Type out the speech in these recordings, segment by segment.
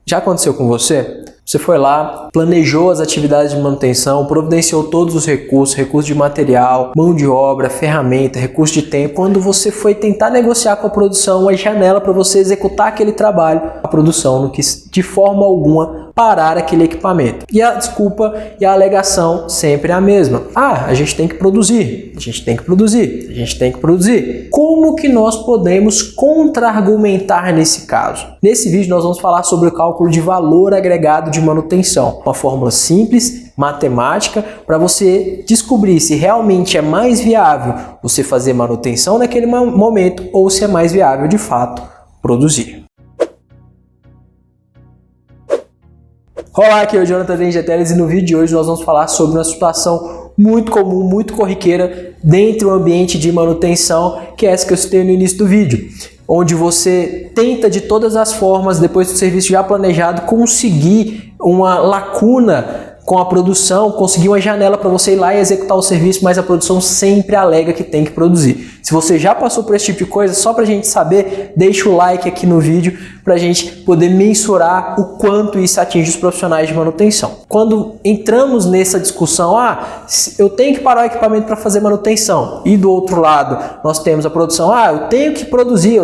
Já aconteceu com você? Você foi lá, planejou as atividades de manutenção, providenciou todos os recursos, recurso de material, mão de obra, ferramenta, recurso de tempo. Quando você foi tentar negociar com a produção uma janela para você executar aquele trabalho, a produção não quis de forma alguma parar aquele equipamento. E a desculpa e a alegação sempre é a mesma. Ah, a gente tem que produzir, a gente tem que produzir, a gente tem que produzir. Como que nós podemos contra-argumentar nesse caso? Nesse vídeo nós vamos falar sobre o cálculo de valor agregado de manutenção. Uma fórmula simples, matemática, para você descobrir se realmente é mais viável você fazer manutenção naquele momento ou se é mais viável de fato produzir. Olá, aqui é o Jonathan Dengeteles e no vídeo de hoje nós vamos falar sobre uma situação muito comum, muito corriqueira dentro do ambiente de manutenção, que é essa que eu citei no início do vídeo, onde você tenta de todas as formas, depois do serviço já planejado, conseguir uma lacuna com a produção, conseguir uma janela para você ir lá e executar o serviço, mas a produção sempre alega que tem que produzir. Se você já passou por esse tipo de coisa, só para a gente saber, deixa o like aqui no vídeo para a gente poder mensurar o quanto isso atinge os profissionais de manutenção. Quando entramos nessa discussão, eu tenho que parar o equipamento para fazer manutenção, e do outro lado nós temos a produção, eu tenho que produzir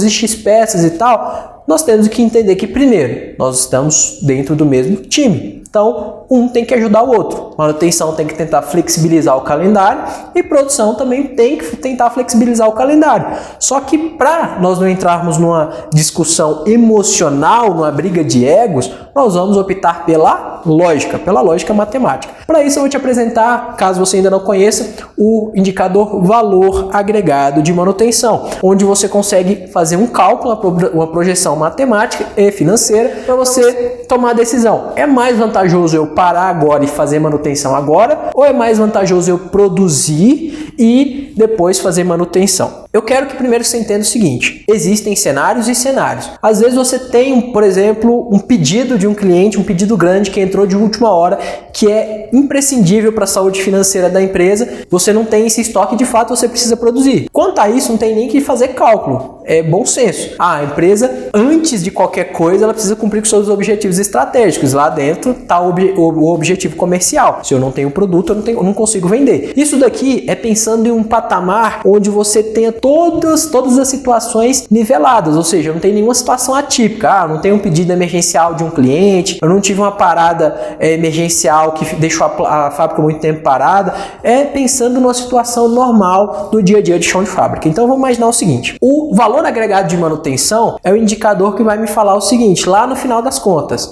X peças e tal, nós temos que entender que primeiro, nós estamos dentro do mesmo time. Então, um tem que ajudar o outro. Manutenção tem que tentar flexibilizar o calendário e produção também tem que tentar flexibilizar o calendário. Só que para nós não entrarmos numa discussão emocional, numa briga de egos, nós vamos optar pela lógica matemática. Para isso eu vou te apresentar, caso você ainda não conheça, o indicador valor agregado de manutenção, onde você consegue fazer um cálculo, uma projeção matemática e financeira para você tomar a decisão. É mais vantajoso eu parar agora e fazer manutenção agora, ou é mais vantajoso eu produzir e depois fazer manutenção? Eu quero que primeiro você entenda o seguinte: existem cenários e cenários. Às vezes você tem, por exemplo, um pedido de um cliente, um pedido grande que entrou de última hora, que é imprescindível para a saúde financeira da empresa, você não tem esse estoque, de fato você precisa produzir. Quanto a isso, não tem nem que fazer cálculo, é bom senso. A empresa, antes de qualquer coisa, ela precisa cumprir com seus objetivos estratégicos. Lá dentro está o objetivo comercial. Se eu não tenho produto, eu não consigo vender. Isso daqui é pensando em um patamar onde você tenha todas as situações niveladas, ou seja, não tem nenhuma situação atípica. Eu não tenho um pedido emergencial de um cliente, eu não tive uma parada emergencial que deixou a fábrica muito tempo parada. É pensando numa situação normal do dia a dia de chão de fábrica. Então vamos imaginar o seguinte: o valor agregado de manutenção é o indicador que vai me falar o seguinte, lá no final das contas: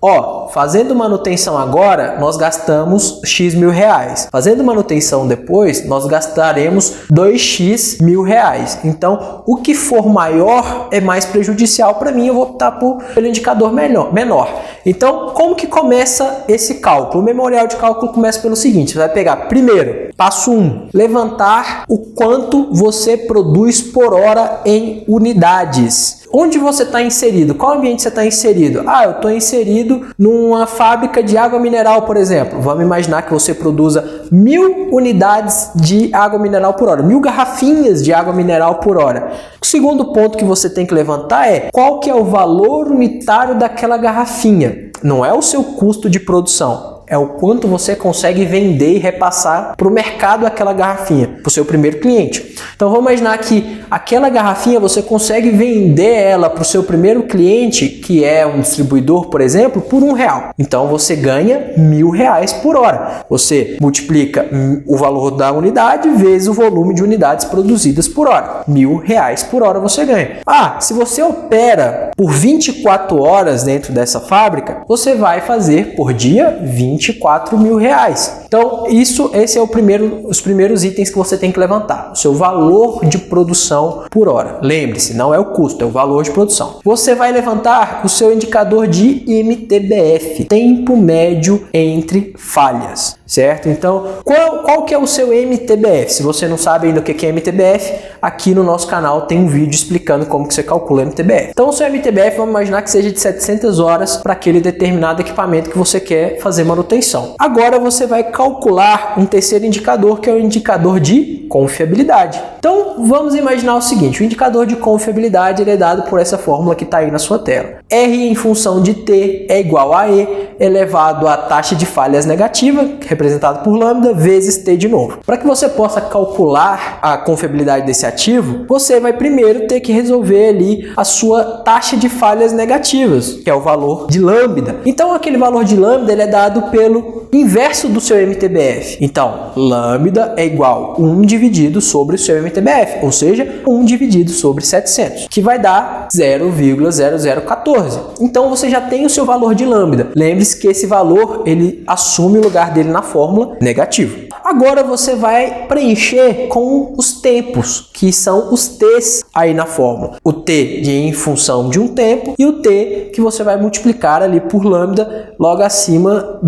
fazendo manutenção agora, nós gastamos X mil reais. Fazendo manutenção depois, nós gastaremos 2x mil reais. Então, o que for maior é mais prejudicial para mim, eu vou optar pelo indicador menor. Então, como que começa esse cálculo? O memorial de cálculo começa pelo seguinte: você vai pegar primeiro, passo 1, levantar o quanto você produz por hora em unidades. Onde você está inserido? Qual ambiente você está inserido? Eu estou inserido numa fábrica de água mineral, por exemplo. Vamos imaginar que você produza 1000 unidades de água mineral por hora, 1000 garrafinhas de água mineral por hora. O segundo ponto que você tem que levantar é qual que é o valor unitário daquela garrafinha. Não é o seu custo de produção, é o quanto você consegue vender e repassar para o mercado aquela garrafinha, para o seu primeiro cliente. Então vamos imaginar que aquela garrafinha você consegue vender ela para o seu primeiro cliente, que é um distribuidor, por exemplo, por R$1. Então você ganha R$1.000 por hora. Você multiplica o valor da unidade vezes o volume de unidades produzidas por hora. R$1.000 por hora você ganha. Se você opera por 24 horas dentro dessa fábrica, você vai fazer por dia R$24.000. Então, esse é os primeiros itens que você tem que levantar. O seu valor de produção por hora. Lembre-se, não é o custo, é o valor de produção. Você vai levantar o seu indicador de MTBF, tempo médio entre falhas. certo? Então, qual que é o seu MTBF? Se você não sabe ainda o que é MTBF, aqui no nosso canal tem um vídeo explicando como que você calcula MTBF. Então, o seu MTBF, vamos imaginar que seja de 700 horas para aquele determinado equipamento que você quer fazer manutenção. Agora, você vai calcular um terceiro indicador, que é o indicador de confiabilidade. Então, vamos imaginar o seguinte, o indicador de confiabilidade ele é dado por essa fórmula que está aí na sua tela. R em função de T é igual a E elevado à taxa de falhas negativa, representado por lambda, vezes T de novo. Para que você possa calcular a confiabilidade desse ativo, você vai primeiro ter que resolver ali a sua taxa de falhas negativas, que é o valor de lambda. Então, aquele valor de lambda ele é dado pelo inverso do seu MTBF. Então, lambda é igual a 1 dividido sobre o seu MTBF, ou seja, 1 dividido sobre 700, que vai dar 0,0014. Então, você já tem o seu valor de lambda. Lembre-se que esse valor ele assume o lugar dele na fórmula negativo. Agora você vai preencher com os tempos, que são os T's aí na fórmula. O T em função de um tempo e o T que você vai multiplicar ali por lambda logo acima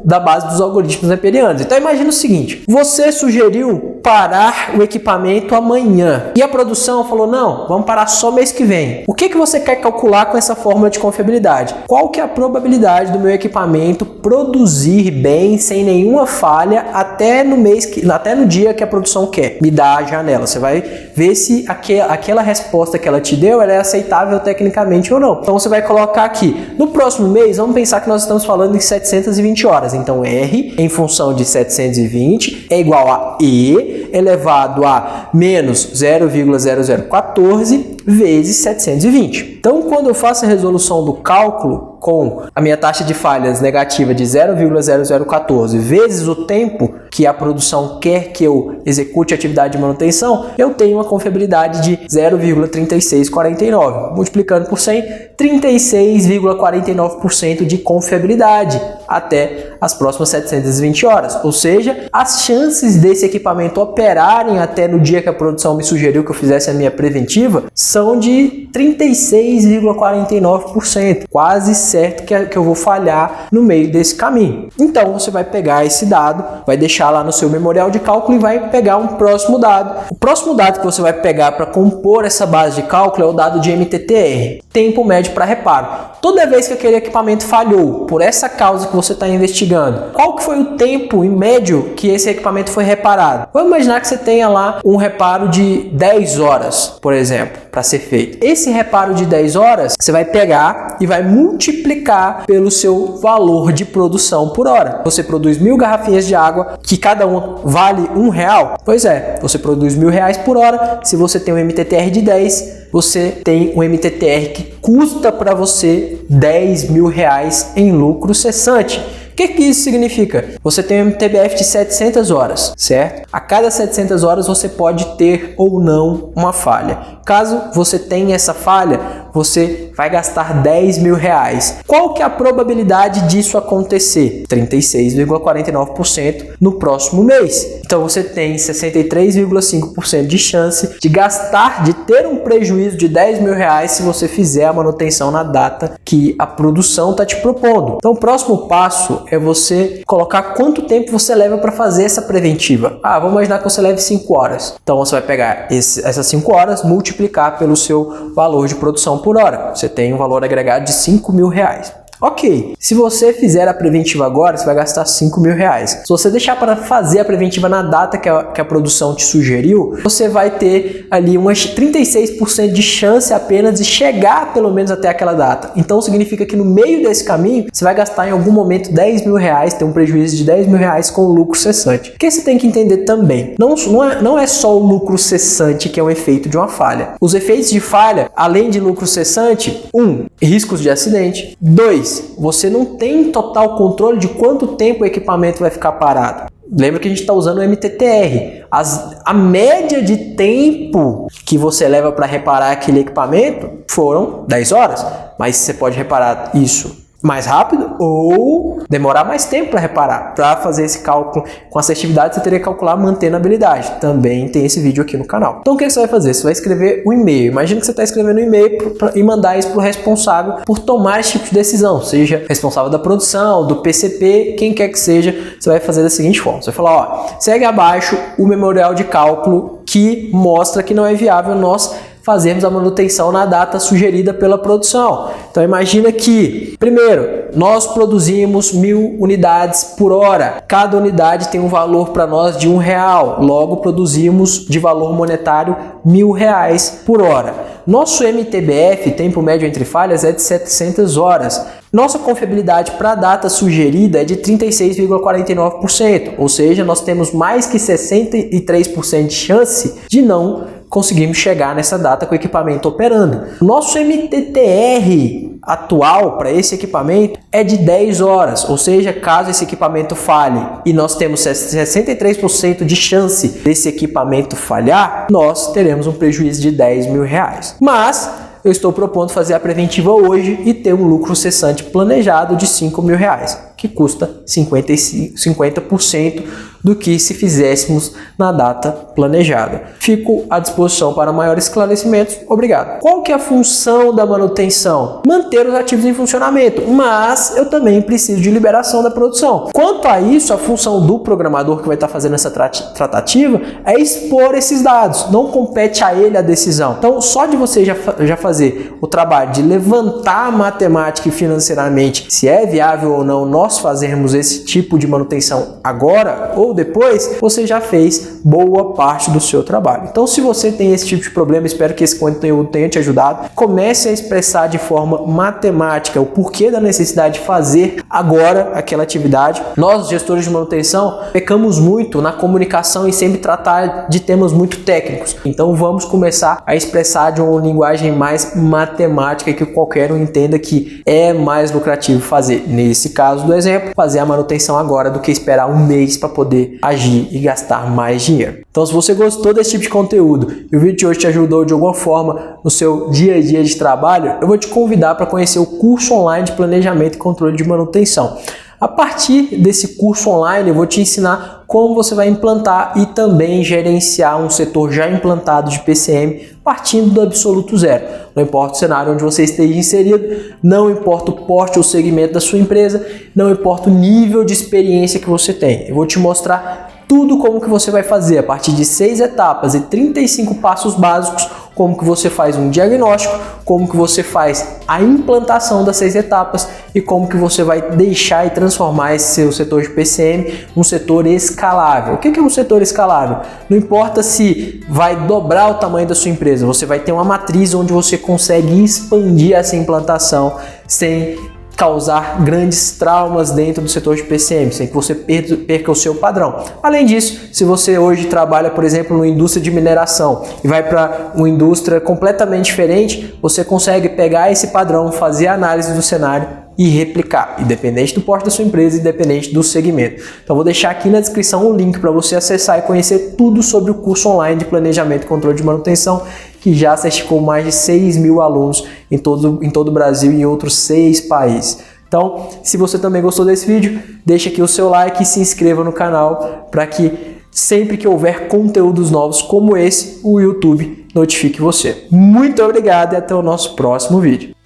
da base dos algoritmos neperianos. Então imagina o seguinte, você sugeriu parar o equipamento amanhã e a produção falou, não, vamos parar só mês que vem. O que você quer calcular com essa fórmula de confiabilidade? Qual que é a probabilidade do meu equipamento produzir bem, sem nenhuma falha, até no dia que a produção quer? Me dá a janela. Você vai ver se aquela resposta que ela te deu ela é aceitável tecnicamente ou não. Então você vai colocar aqui, no próximo mês, vamos pensar que nós estamos falando em 720 horas. Então R em função de 720 é igual a E elevado a menos 0,0014 vezes 720. Então, quando eu faço a resolução do cálculo com a minha taxa de falhas negativa de 0,0014 vezes o tempo que a produção quer que eu execute a atividade de manutenção, eu tenho uma confiabilidade de 0,3649. Multiplicando por 100, 36,49% de confiabilidade até as próximas 720 horas. Ou seja, as chances desse equipamento operarem até no dia que a produção me sugeriu que eu fizesse a minha preventiva são de 36,49%. Quase certo que eu vou falhar no meio desse caminho. Então, você vai pegar esse dado, vai deixar lá no seu memorial de cálculo e vai pegar um próximo dado. O próximo dado que você vai pegar para compor essa base de cálculo é o dado de MTTR, tempo médio para reparo. Toda vez que aquele equipamento falhou por essa causa que você está investigando, qual que foi o tempo em médio que esse equipamento foi reparado? Vamos imaginar que você tenha lá um reparo de 10 horas, por exemplo, para ser feito. Esse reparo de 10 horas, você vai pegar e vai multiplicar pelo seu valor de produção por hora. Você produz 1000 garrafinhas de água, que cada uma vale R$1. Pois é, você produz R$1.000 por hora. Se você tem um MTTR de 10, você tem um MTTR que custa para você R$10.000 em lucro cessante. O que isso significa? Você tem um MTBF de 700 horas, certo? A cada 700 horas você pode ter ou não uma falha. Caso você tenha essa falha, você vai gastar R$10.000. Qual que é a probabilidade disso acontecer? 36,49% no próximo mês. Então você tem 63,5% de chance de ter um prejuízo de R$10.000 se você fizer a manutenção na data que a produção está te propondo. Então o próximo passo é você colocar quanto tempo você leva para fazer essa preventiva. Vamos imaginar que você leve 5 horas. Então você vai pegar essas 5 horas, multiplicar pelo seu valor de produção por hora. Você tem um valor agregado de R$5.000. Ok, se você fizer a preventiva agora, você vai gastar R$5.000. Se você deixar para fazer a preventiva na data que a produção te sugeriu, você vai ter ali umas 36% de chance apenas de chegar pelo menos até aquela data. Então significa que no meio desse caminho, você vai gastar em algum momento R$10.000, ter um prejuízo de R$10.000 com o lucro cessante. O que você tem que entender também? Não é só o lucro cessante que é um efeito de uma falha. Os efeitos de falha, além de lucro cessante, 1. Riscos de acidente. 2. Você não tem total controle de quanto tempo o equipamento vai ficar parado. Lembra que a gente está usando o MTTR. A média de tempo que você leva para reparar aquele equipamento foram 10 horas. Mas você pode reparar isso mais rápido ou demorar mais tempo para reparar. Para fazer esse cálculo com assertividade, você teria que calcular mantendo a habilidade. Também tem esse vídeo aqui no canal. Então o que você vai fazer? Você vai escrever um e-mail. Imagina que você está escrevendo um e-mail e mandar isso para o responsável por tomar esse tipo de decisão, seja responsável da produção, do PCP, quem quer que seja. Você vai fazer da seguinte forma: você vai falar, ó, segue abaixo o memorial de cálculo que mostra que não é viável nós fazermos a manutenção na data sugerida pela produção. Então imagina que, primeiro, nós produzimos 1000 unidades por hora. Cada unidade tem um valor para nós de R$1. Logo, produzimos de valor monetário R$1000 por hora. Nosso MTBF, tempo médio entre falhas, é de 700 horas. Nossa confiabilidade para a data sugerida é de 36,49%, ou seja, nós temos mais que 63% de chance de não conseguirmos chegar nessa data com o equipamento operando. Nosso MTTR atual para esse equipamento é de 10 horas, ou seja, caso esse equipamento falhe e nós temos 63% de chance desse equipamento falhar, nós teremos um prejuízo de R$10.000. Mas eu estou propondo fazer a preventiva hoje e ter um lucro cessante planejado de R$5.000, que custa 50% do que se fizéssemos na data planejada. Fico à disposição para maiores esclarecimentos. Obrigado. Qual que é a função da manutenção? Manter os ativos em funcionamento, mas eu também preciso de liberação da produção. Quanto a isso, a função do programador que vai estar fazendo essa tratativa é expor esses dados, não compete a ele a decisão. Então, só de você já fazer o trabalho de levantar matemática e financeiramente se é viável ou não nós fazermos esse tipo de manutenção agora ou depois, você já fez boa parte do seu trabalho. Então, se você tem esse tipo de problema, espero que esse conteúdo tenha te ajudado. Comece a expressar de forma matemática o porquê da necessidade de fazer agora aquela atividade. Nós, gestores de manutenção, pecamos muito na comunicação e sempre tratar de temas muito técnicos. Então, vamos começar a expressar de uma linguagem mais matemática que qualquer um entenda que é mais lucrativo fazer. Nesse caso do exemplo, fazer a manutenção agora do que esperar um mês para poder agir e gastar mais dinheiro. Então, se você gostou desse tipo de conteúdo e o vídeo de hoje te ajudou de alguma forma no seu dia a dia de trabalho, eu vou te convidar para conhecer o curso online de planejamento e controle de manutenção. A partir desse curso online, eu vou te ensinar como você vai implantar e também gerenciar um setor já implantado de PCM partindo do absoluto zero. Não importa o cenário onde você esteja inserido, não importa o porte ou segmento da sua empresa, não importa o nível de experiência que você tem. Eu vou te mostrar tudo como que você vai fazer a partir de 6 etapas e 35 passos básicos, como que você faz um diagnóstico, como que você faz a implantação das 6 etapas e como que você vai deixar e transformar esse seu setor de PCM num setor escalável. O que é um setor escalável? Não importa se vai dobrar o tamanho da sua empresa, você vai ter uma matriz onde você consegue expandir essa implantação sem causar grandes traumas dentro do setor de PCM, sem que você perca o seu padrão. Além disso, se você hoje trabalha, por exemplo, numa indústria de mineração e vai para uma indústria completamente diferente, você consegue pegar esse padrão, fazer a análise do cenário e replicar, independente do porte da sua empresa, independente do segmento. Então vou deixar aqui na descrição o link para você acessar e conhecer tudo sobre o curso online de planejamento e controle de manutenção, que já certificou mais de 6.000 alunos em todo o Brasil e em outros 6 países. Então, se você também gostou desse vídeo, deixa aqui o seu like e se inscreva no canal para que sempre que houver conteúdos novos como esse, o YouTube notifique você. Muito obrigado e até o nosso próximo vídeo.